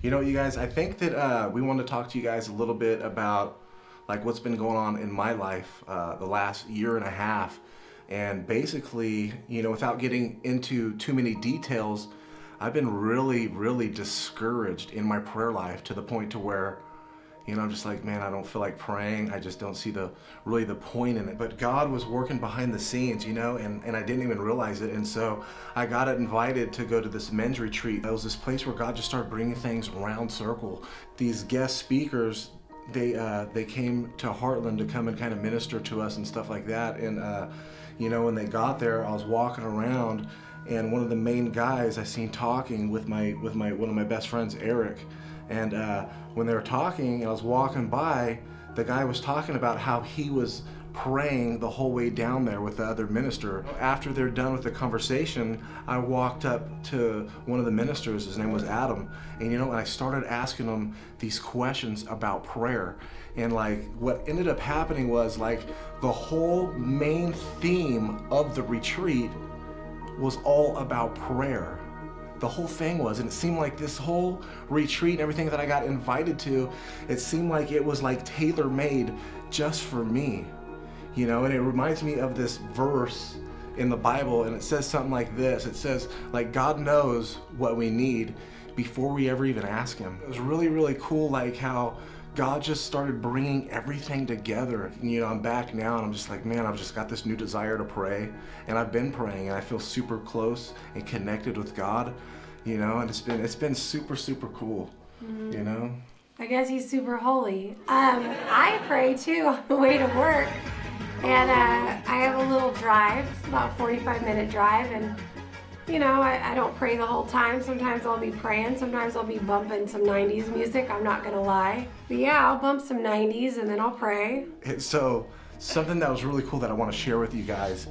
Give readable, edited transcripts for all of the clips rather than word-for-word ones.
You know, you guys, I think that we want to talk to you guys a little bit about like what's been going on in my life the last year and a half. And basically, you know, without getting into too many details, I've been really discouraged in my prayer life to the point to where, you know, I'm just like, man, I don't feel like praying. I just don't see really the point in it. But God was working behind the scenes, you know, and I didn't even realize it. And so I got invited to go to this men's retreat. It was this place where God just started bringing things round circle. These guest speakers, they came to Heartland to come and kind of minister to us and stuff like that. And you know, when they got there, I was walking around, and one of the main guys I seen talking with one of my best friends, Eric. And when they were talking, I was walking by, the guy was talking about how he was praying the whole way down there with the other minister. After they're done with the conversation, I walked up to one of the ministers, his name was Adam, and you know, and I started asking him these questions about prayer. And like what ended up happening was like the whole main theme of the retreat was all about prayer. The whole thing was, and it seemed like this whole retreat and everything that I got invited to, it seemed like it was like tailor-made just for me, you know. And it reminds me of this verse in the Bible, and it says something like this. It says, like, God knows what we need before we ever even ask him. It was really cool, like how God just started bringing everything together. You know, I'm back now and I'm just like, man, I've just got this new desire to pray, and I've been praying, and I feel super close and connected with God, you know, and it's been super cool, you know. I guess he's super holy. I pray too on the way to work, and I have a little drive, about a 45-minute drive, and you know, I don't pray the whole time. Sometimes I'll be praying, sometimes I'll be bumping some 90s music, I'm not gonna lie. But yeah, I'll bump some 90s and then I'll pray. So, something that was really cool that I wanna share with you guys,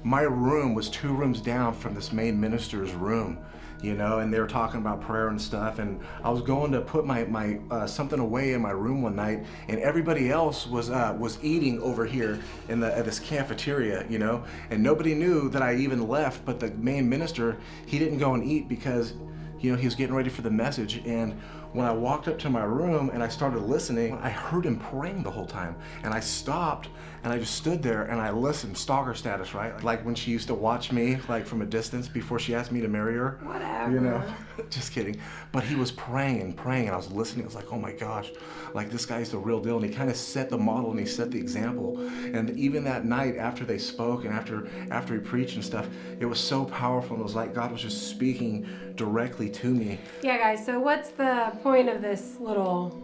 my room was 2 rooms down from this main minister's room, you know, and they were talking about prayer and stuff, and I was going to put my something away in my room one night, and everybody else was eating over here in at this cafeteria, you know, and nobody knew that I even left. But the main minister, he didn't go and eat because, you know, he was getting ready for the message. And when I walked up to my room and I started listening, I heard him praying the whole time. And I stopped and I just stood there and I listened, stalker status, right? Like when she used to watch me like from a distance before she asked me to marry her. Whatever. You know, just kidding. But he was praying and I was listening. I was like, oh my gosh, like this guy's the real deal. And he kind of set the model and he set the example. And even that night after they spoke and after he preached and stuff, it was so powerful. And it was like God was just speaking directly to me. Yeah, guys, so what's the point of this little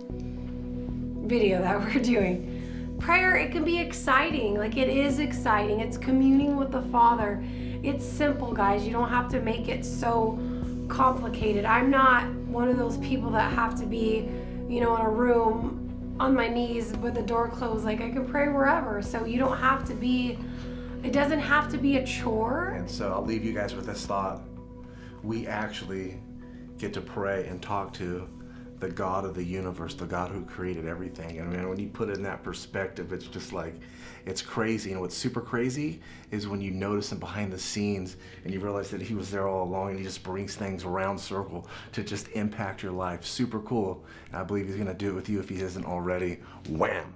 video that we're doing? Prayer, it can be exciting. Like, it is exciting. It's communing with the Father. It's simple, guys. You don't have to make it so complicated. I'm not one of those people that have to be, you know, in a room on my knees with the door closed. Like, I can pray wherever. So you don't have to be, it doesn't have to be a chore. And so I'll leave you guys with this thought. We actually get to pray and talk to the God of the universe, the God who created everything. And man, when you put it in that perspective, it's just like, it's crazy. And what's super crazy is when you notice him behind the scenes and you realize that he was there all along, and he just brings things around circle to just impact your life. Super cool. And I believe he's gonna do it with you if he isn't already. Wham!